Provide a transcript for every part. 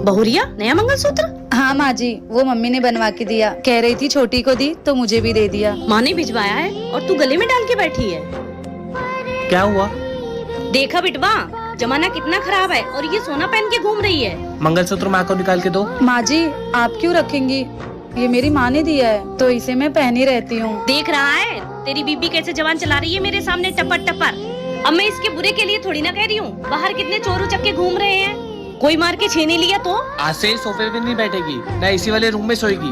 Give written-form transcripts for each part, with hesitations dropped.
बहुरिया नया मंगलसूत्र? हाँ माँ जी, वो मम्मी ने बनवा के दिया। कह रही थी छोटी को दी तो मुझे भी दे दिया। माँ ने भिजवाया है और तू गले में डाल के बैठी है। क्या हुआ? देखा बिटवा, जमाना कितना खराब है और ये सोना पहन के घूम रही है। मंगलसूत्र माँ को निकाल के दो। माँ जी, आप क्यों रखेंगी? ये मेरी माँ ने दिया है तो इसे मैं पहनी रहती हूँ। देख रहा है तेरी बीबी कैसे जवान चला रही है मेरे सामने टपर टपर। अब मैं इसके बुरे के लिए थोड़ी ना कह रही हूँ। बाहर कितने चोर उचक्के घूम रहे हैं, कोई मार के छीन लिया तो? आज से सोफे पे नहीं बैठेगी, ना एसी वाले रूम में सोएगी,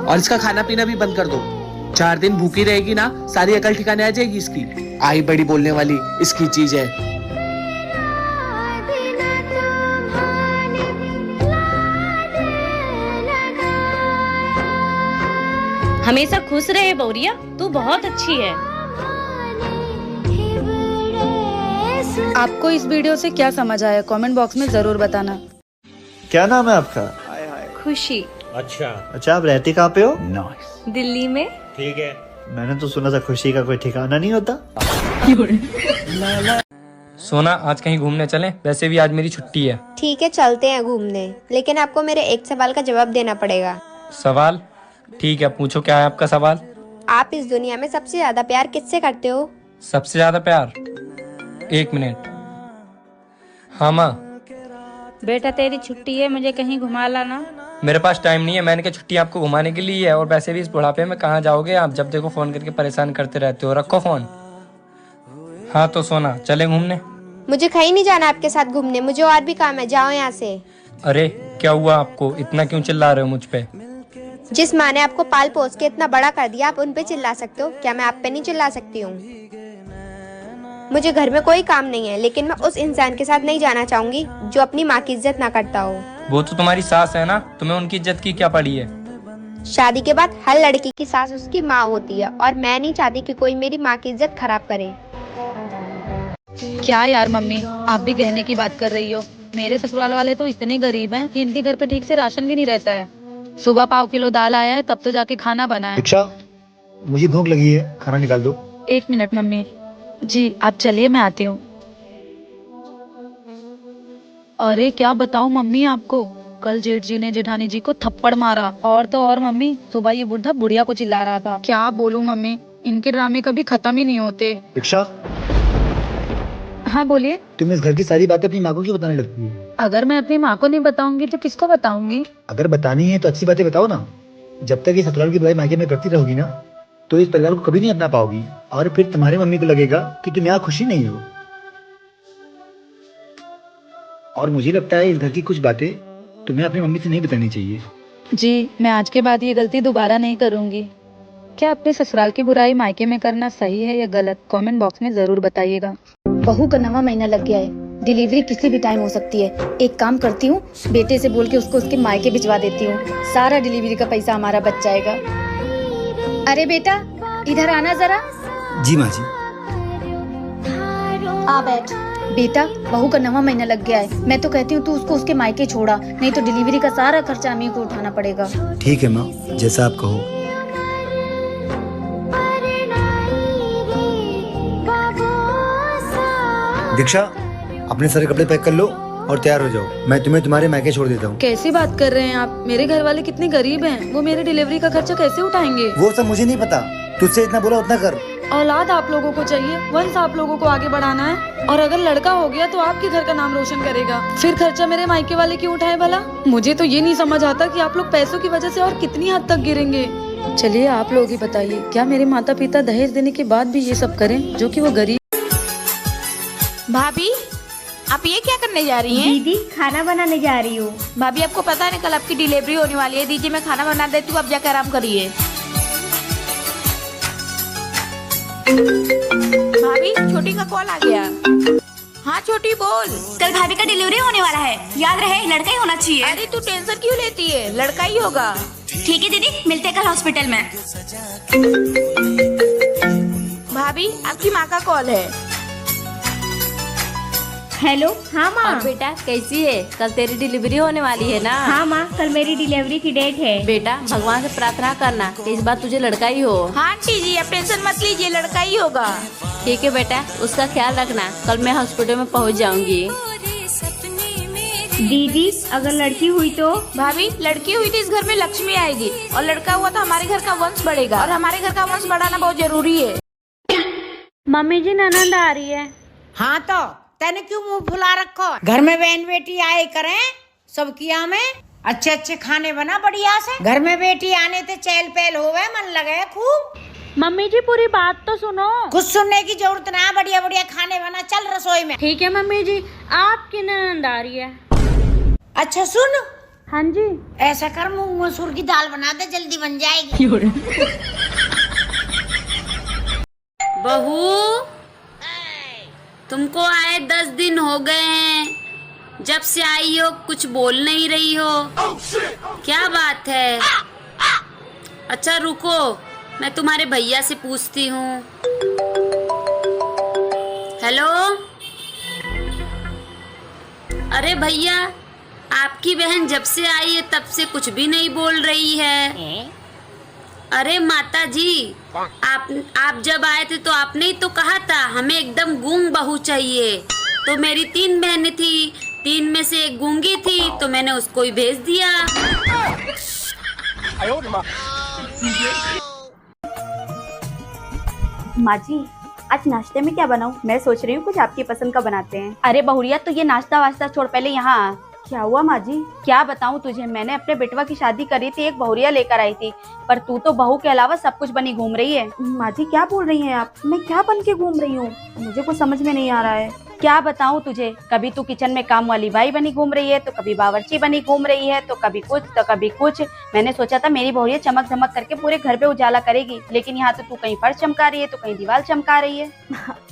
और इसका खाना पीना भी बंद कर दो। 4 दिन भूखी रहेगी ना, सारी अकल ठिकाने आ जाएगी इसकी। आई बड़ी बोलने वाली इसकी चीज है। हमेशा खुश रहे बहुरिया, तू बहुत अच्छी है। आपको इस वीडियो से क्या समझ आया कमेंट बॉक्स में जरूर बताना। क्या नाम है आपका? खुशी। अच्छा, आप रहते कहाँ पे हो? दिल्ली में। ठीक है। मैंने तो सुना था खुशी का कोई ठिकाना नहीं होता। सोना, आज कहीं घूमने चलें? वैसे भी आज मेरी छुट्टी है। ठीक है, चलते हैं घूमने, लेकिन आपको मेरे एक सवाल का जवाब देना पड़ेगा। सवाल? ठीक है, पूछो, क्या है आपका सवाल? आप इस दुनिया में सबसे ज्यादा प्यार किससे करते हो? सबसे ज्यादा प्यार? 1 मिनट। हाँ माँ। बेटा तेरी छुट्टी है, मुझे कहीं घुमा लाना। मेरे पास टाइम नहीं है, मैंने कहा छुट्टी आपको घुमाने के लिए है, और वैसे भी इस बुढ़ापे में कहाँ जाओगे आप, जब देखो फोन करके परेशान करते रहते हो। रखो फोन। हाँ तो सोना, चले घूमने? मुझे कहीं नहीं जाना आपके साथ घूमने, मुझे और भी काम है, जाओ यहाँ से। अरे क्या हुआ आपको, इतना क्यों चिल्ला रहे हो मुझ पे? जिस माँ ने आपको पाल पोस के इतना बड़ा कर दिया, आप उन पे चिल्ला सकते हो क्या? मैं आप पे नहीं चिल्ला सकती हूँ। मुझे घर में कोई काम नहीं है, लेकिन मैं उस इंसान के साथ नहीं जाना चाहूंगी जो अपनी माँ की इज्जत ना करता हो। वो तो तुम्हारी सास है ना, तुम्हें उनकी इज्जत की क्या पड़ी है? शादी के बाद हर लड़की की सास उसकी माँ होती है, और मैं नहीं चाहती कि कोई मेरी माँ की इज्जत खराब करे। क्या यार मम्मी, आप भी गहने की बात कर रही हो? मेरे ससुराल वाले तो इतने गरीब हैं कि इनके घर पे ठीक से राशन भी नहीं रहता है। सुबह पाव किलो दाल आया है, तब तो जाके खाना बना है। दीक्षा, मुझे भूख लगी है, खाना निकाल दो। 1 मिनट मम्मी जी, आप चलिए, मैं आती हूँ। अरे क्या बताऊँ मम्मी आपको, कल जेठ जी ने जेठानी जी को थप्पड़ मारा, और तो और मम्मी सुबह ये बुढ़ा बुढ़िया को चिल्ला रहा था। क्या बोलूँ मम्मी, इनके ड्रामे कभी खत्म ही नहीं होते। दीक्षा, हाँ बोलिए। तुम इस घर की सारी बातें अपनी माँ को क्यों बताने लगती हो? अगर मैं अपनी माँ को नहीं बताऊंगी तो किसको बताऊंगी? अगर बतानी है तो अच्छी बातें बताओ ना। जब तक ये ससुराल की बुराई मायके में करती रहोगी ना, तो इस परिवार को कभी नहीं अपना पाओगी, और फिर तुम्हारे मम्मी को लगेगा कि तुम यहाँ खुशी नहीं हो। और मुझे लगता है इस घर की कुछ बातें तुम्हें अपनी मम्मी से नहीं बतानी चाहिए। जी, मैं आज के बाद ये गलती दोबारा नहीं करूंगी। क्या अपने ससुराल की बुराई मायके में करना सही है या गलत, कमेंट बॉक्स में जरूर बताइएगा। बहू का 9वां महीना लग गया है, डिलीवरी किसी भी टाइम हो सकती है। एक काम करती हूँ, बेटे से बोल के उसको उसके मायके भिजवा देती हूँ, सारा डिलीवरी का पैसा हमारा बच जाएगा। अरे बेटा, इधर आना जरा। जी माँ जी। आ बैठ। बेटा, बहू का 9वां महीना लग गया है, मैं तो कहती हूँ तू उसको उसके मायके छोड़ा, नहीं तो डिलीवरी का सारा खर्चा हमें को उठाना पड़ेगा। ठीक है माँ, जैसा आप कहो। दीक्षा, अपने सारे कपड़े पैक कर लो और तैयार हो जाओ, मैं तुम्हें तुम्हारे मायके छोड़ देता हूँ। कैसी बात कर रहे हैं आप, मेरे घर वाले कितने गरीब हैं, वो मेरे डिलीवरी का खर्चा कैसे उठाएंगे? वो सब मुझे नहीं पता, तुझसे इतना बोला उतना कर। औलाद आप लोगों को चाहिए, वंश आप लोगों को आगे बढ़ाना है, और अगर लड़का हो गया तो आपके घर का नाम रोशन करेगा, फिर खर्चा मेरे मायके वाले क्यों उठाए भला? मुझे तो ये नहीं समझ आता कि आप लोग पैसों की वजह से और कितनी हद तक गिरेंगे। चलिए आप लोग ही बताइए, क्या मेरे माता पिता दहेज देने के बाद भी ये सब करें, जो कि वो गरीब। भाभी, आप ये क्या करने जा रही हैं? दीदी, खाना बनाने जा रही हूँ। भाभी, आपको पता है कल आपकी डिलीवरी होने वाली है। दीजिए, मैं खाना बना देती हूँ, आप जाकर आराम करिए। भाभी, छोटी का कॉल आ गया। हाँ छोटी, बोल। कल भाभी का डिलीवरी होने वाला है, याद रहे लड़का ही होना चाहिए। अरे तू टेंशन क्यों लेती है, लड़का ही होगा। ठीक है दीदी, मिलते हैं कल हॉस्पिटल में। भाभी, आपकी माँ का कॉल है। हेलो। हाँ माँ। और बेटा कैसी है, कल तेरी डिलीवरी होने वाली है ना? हाँ माँ, कल मेरी डिलीवरी की डेट है। बेटा, भगवान से प्रार्थना करना कि इस बार तुझे लड़का ही हो। हाँ आंटी जी, आप टेंशन मत लीजिए, लड़का ही होगा। ठीक है बेटा, उसका ख्याल रखना, कल मैं हॉस्पिटल में पहुंच जाऊंगी। दीदी अगर लड़की हुई तो? भाभी लड़की हुई तो इस घर में लक्ष्मी आएगी और लड़का हुआ तो हमारे घर का वंश बढ़ेगा और हमारे घर का वंश बढ़ाना बहुत जरूरी है। मम्मी जी ननद आ रही है। हाँ तो तेने क्यों मुंह फुला रखो? घर में बहन बेटी आए करें सब किया में अच्छे अच्छे खाने बना बढ़िया से। घर में बेटी आने ते चहल पहल होवे मन लगे खूब। मम्मी जी पूरी बात तो सुनो। कुछ सुनने की जरूरत ना, बढ़िया बढ़िया खाने बना, चल रसोई में। ठीक है मम्मी जी, आपकी ननद आ रही है। अच्छा सुन। हाँ जी। ऐसा कर मूंग मसूर की दाल बना दे, जल्दी बन जाएगी। बहू तुमको आए 10 दिन हो गए हैं, जब से आई हो कुछ बोल नहीं रही हो, क्या बात है? अच्छा रुको, मैं तुम्हारे भैया से पूछती हूँ। हेलो, अरे भैया, आपकी बहन जब से आई है तब से कुछ भी नहीं बोल रही है। अरे माता जी, आप जब आए थे तो आपने ही तो कहा था हमें एकदम गूंग बहू चाहिए। तो मेरी 3 बहनें थी, 3 में से एक गूंगी थी तो मैंने उसको ही भेज दिया। माँ जी, आज नाश्ते में क्या बनाऊं? मैं सोच रही हूँ कुछ आपकी पसंद का बनाते हैं। अरे बहुरिया, तो ये नाश्ता वास्ता छोड़, पहले यहाँ आ। क्या हुआ माँ जी? क्या बताऊँ तुझे, मैंने अपने बेटवा की शादी करी थी, एक बहुरिया लेकर आई थी, पर तू तो बहू के अलावा सब कुछ बनी घूम रही है। माँ जी क्या बोल रही हैं आप? मैं क्या बन के घूम रही हूँ? मुझे कुछ समझ में नहीं आ रहा है। क्या बताऊँ तुझे, कभी तू किचन में काम वाली बाई बनी घूम रही है, तो कभी बावर्ची बनी घूम रही है, तो कभी कुछ तो कभी कुछ। मैंने सोचा था मेरी बहुरिया चमक धमक करके पूरे घर पे उजाला करेगी, लेकिन यहाँ तो तू कहीं फर्श चमका रही है तो कहीं दीवार चमका रही है।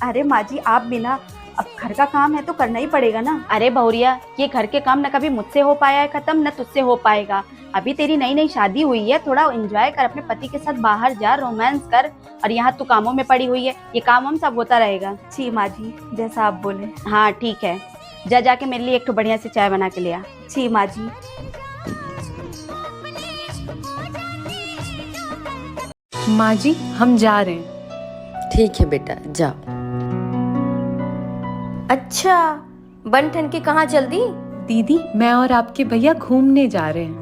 अरे माँ जी, आप बिना, अब घर का काम है तो करना ही पड़ेगा ना। अरे बहुरिया, ये घर के काम न कभी मुझसे हो पाया है खत्म, न तुझसे हो पाएगा। अभी तेरी नई नई शादी हुई है, थोड़ा एंजॉय कर, अपने पति के साथ बाहर जा, रोमांस कर, और यहाँ तू कामों में पड़ी हुई है। ये काम हम सब होता रहेगा। जी माँ जी, जैसा आप बोले। हाँ ठीक है, जाके मेरे लिए एक तो बढ़िया से चाय बना के ले आ। जी माँ जी। माँ जी हम जा रहे हैं। ठीक है बेटा, जाओ। अच्छा, बन ठन के कहाँ जल्दी? दीदी, मैं और आपके भैया घूमने जा रहे हैं।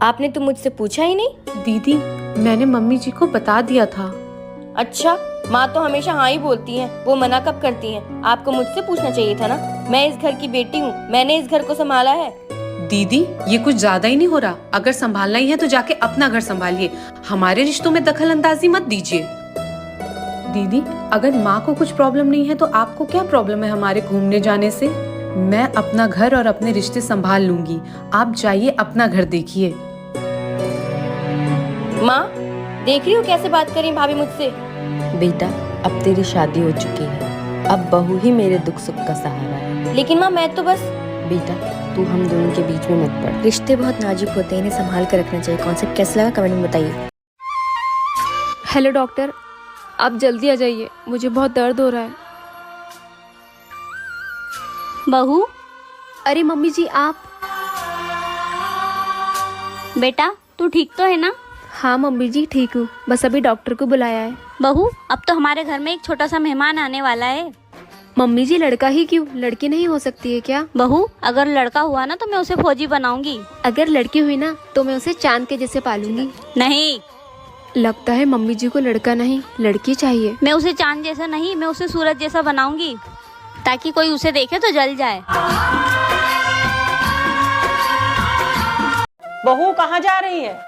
आपने तो मुझसे पूछा ही नहीं। दीदी, मैंने मम्मी जी को बता दिया था। अच्छा, माँ तो हमेशा हाँ ही बोलती हैं, वो मना कब करती हैं? आपको मुझसे पूछना चाहिए था ना। मैं इस घर की बेटी हूँ, मैंने इस घर को संभाला है। दीदी, ये कुछ ज्यादा ही नहीं हो रहा? अगर संभालना ही है तो जाके अपना घर संभालिए, हमारे रिश्तों में दखल अंदाजी मत दीजिए। दीदी, अगर माँ को कुछ प्रॉब्लम नहीं है तो आपको क्या प्रॉब्लम है हमारे घूमने जाने से? मैं अपना घर और अपने रिश्ते संभाल लूंगी, आप जाइए अपना घर देखिए। माँ, देख रही हो कैसे बात करी भाभी मुझसे? बेटा, अब तेरी शादी हो चुकी है, अब बहू ही मेरे दुख सुख का सहारा है। लेकिन माँ, मैं तो बस। बेटा, तू हम दोनों के बीच में मत पड़। रिश्ते बहुत नाजुक होते हैं, इन्हें संभाल कर रखना चाहिए। कॉन्सेप्ट कैसा लगा कमेंट में बताइए। हेलो डॉक्टर, आप जल्दी आ जाइए, मुझे बहुत दर्द हो रहा है। बहू, अरे मम्मी जी आप। बेटा तू ठीक तो है ना? हाँ मम्मी जी ठीक हूँ, बस अभी डॉक्टर को बुलाया है। बहू, अब तो हमारे घर में एक छोटा सा मेहमान आने वाला है। मम्मी जी लड़का ही क्यों, लड़की नहीं हो सकती है क्या? बहू, अगर लड़का हुआ ना तो मैं उसे फौजी बनाऊंगी। अगर लड़की हुई ना तो मैं उसे चांद के जैसे पालूंगी। नहीं, लगता है मम्मी जी को लड़का नहीं लड़की चाहिए। मैं उसे चांद जैसा नहीं, मैं उसे सूरज जैसा बनाऊंगी, ताकि कोई उसे देखे तो जल जाए। बहू कहाँ जा रही है?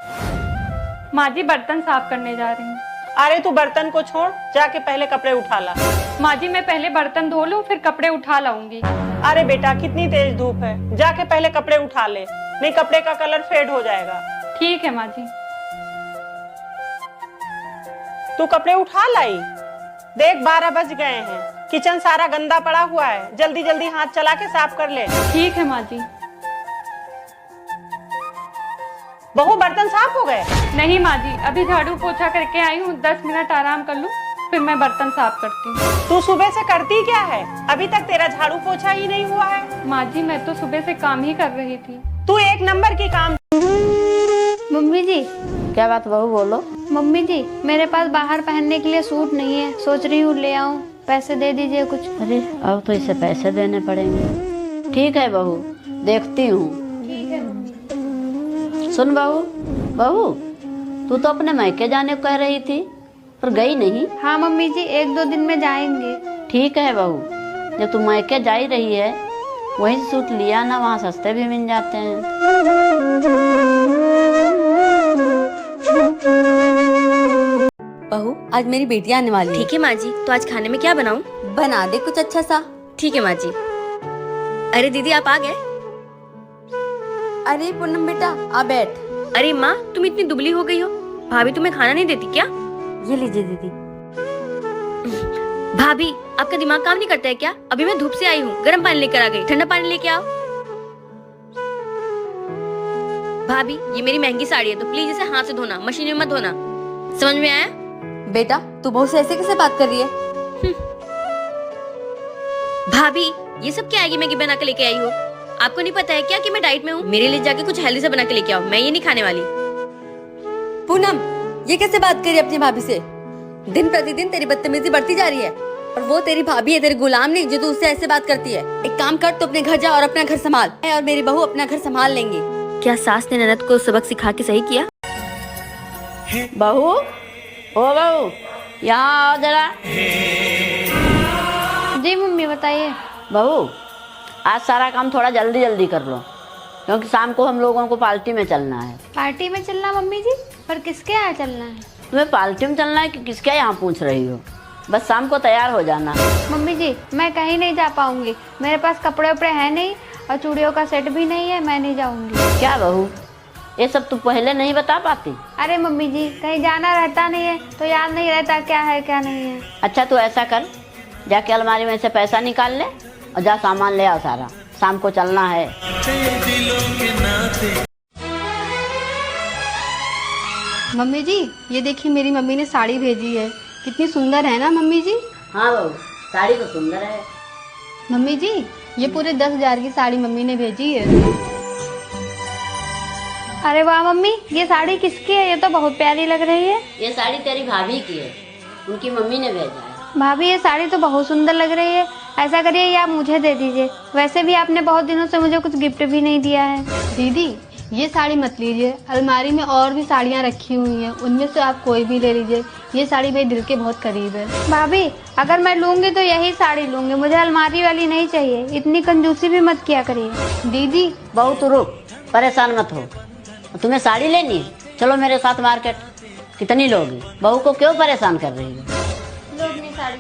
माँ जी बर्तन साफ करने जा रही हूँ। अरे तू बर्तन को छोड़, जाके पहले कपड़े उठा ला। माँ जी मैं पहले बर्तन धो लूँ फिर कपड़े उठा लाऊंगी। अरे बेटा, कितनी तेज धूप है, जाके पहले कपड़े उठा ले, नहीं कपड़े का कलर फेड हो जाएगा। ठीक है माँ जी। तू कपड़े उठा लाई। देख 12 बज गए हैं, किचन सारा गंदा पड़ा हुआ है, जल्दी जल्दी हाथ चला के साफ कर ले। ठीक है माँ जी। बहू बर्तन साफ हो गए? नहीं माँ जी, अभी झाड़ू पोछा करके आई हूँ, 10 मिनट आराम कर लूँ फिर मैं बर्तन साफ करती हूँ। तू सुबह से करती क्या है? अभी तक तेरा झाड़ू पोछा ही नहीं हुआ है। माँ जी मैं तो सुबह से काम ही कर रही थी। तू एक नंबर की काम। मम्मी जी। क्या बात बहू, बोलो। मम्मी जी, मेरे पास बाहर पहनने के लिए सूट नहीं है, सोच रही हूँ ले आऊँ, पैसे दे दीजिए कुछ। अरे अब तो इसे पैसे देने पड़ेंगे। ठीक है बहू, देखती हूँ। सुन बहू, बहू तू तो अपने मायके जाने को कह रही थी पर गई नहीं। हाँ मम्मी जी, 1-2 दिन में जाएंगे। ठीक है बहू, जब तू मायके जा ही रही है वहीं से सूट लिया ना, वहाँ सस्ते भी मिल जाते हैं। बहू आज मेरी बेटी आने वाली है। ठीक है माँ जी, तो आज खाने में क्या बनाऊं? बना दे कुछ अच्छा सा। ठीक है माँ जी। अरे दीदी आप आ गए? अरे पूनम बेटा आ बैठ। अरे माँ तुम इतनी दुबली हो गई हो, भाभी तुम्हें खाना नहीं देती क्या? ये लीजिए दीदी। भाभी आपका दिमाग काम नहीं करता है क्या? अभी मैं धूप से आई हूँ, गर्म पानी लेकर आ गई, ठंडा पानी लेके आओ। भाभी ये मेरी महंगी साड़ी है तो प्लीज इसे हाथ से धोना, मशीन में मत धोना, समझ में आया? बेटा तू बहू से ऐसे कैसे बात कर रही है? भाभी ये सब क्या आएगी मैगी बना के लेके आई हो? आपको नहीं पता है क्या कि मैं डाइट में हूँ? मेरे लिए जाके कुछ हेल्दी से बना के लेके आओ, मैं ये नहीं खाने वाली। पूनम ये कैसे बात करी अपनी भाभी से? दिन प्रतिदिन तेरी बदतमीजी बढ़ती जा रही है और वो तेरी भाभी है, तेरी गुलाम नहीं जो तू उससे ऐसे बात करती है। एक काम कर, तो अपने घर जा और अपना घर संभाल, और मेरी बहू अपना घर संभाल लेंगी। क्या सास ने ननद को सबक सिखा के सही किया? बहू, ओ बहू यहाँ आओ जरा। जी मम्मी बताइए। बहू आज सारा काम थोड़ा जल्दी जल्दी कर लो क्योंकि शाम को हम लोगों को पार्टी में चलना है। पार्टी में चलना मम्मी जी? पर किसके यहाँ चलना है? तुम्हें पार्टी में चलना है कि किसके यहाँ पूछ रही हो? बस शाम को तैयार हो जाना। मम्मी जी मैं कहीं नहीं जा पाऊंगी, मेरे पास कपड़े उपड़े हैं नहीं और चूड़ियों का सेट भी नहीं है, मैं नहीं जाऊंगी। क्या बहू ये सब तू पहले नहीं बता पाती? अरे मम्मी जी कहीं जाना रहता नहीं है तो याद नहीं रहता क्या है क्या नहीं है। अच्छा तू ऐसा कर, जाके अलमारी में से पैसा निकाल ले और जा सामान ले आओ सारा, शाम को चलना है। मम्मी जी ये देखिए मेरी मम्मी ने साड़ी भेजी है, कितनी सुंदर है ना मम्मी जी? हाँ बहू साड़ी तो सुंदर है। मम्मी जी ये पूरे 10,000 की साड़ी मम्मी ने भेजी है। अरे वाह मम्मी, ये साड़ी किसकी है? ये तो बहुत प्यारी लग रही है। ये साड़ी तेरी भाभी की है, उनकी मम्मी ने भेजा है। भाभी ये साड़ी तो बहुत सुंदर लग रही है, ऐसा करिए ये आप मुझे दे दीजिए, वैसे भी आपने बहुत दिनों से मुझे कुछ गिफ्ट भी नहीं दिया है। दीदी ये साड़ी मत लीजिए, अलमारी में और भी साड़ियाँ रखी हुई हैं, उनमें से आप कोई भी ले लीजिए, ये साड़ी मेरे दिल के बहुत करीब है। भाभी अगर मैं लूंगी तो यही साड़ी लूंगी, मुझे अलमारी वाली नहीं चाहिए, इतनी कंजूसी भी मत किया करिए। दीदी बहू तू रुक, परेशान मत हो, तुम्हें साड़ी लेनी है? चलो मेरे साथ मार्केट। कितनी लोगी? बहू को क्यों परेशान कर रही हो? लो अपनी साड़ी।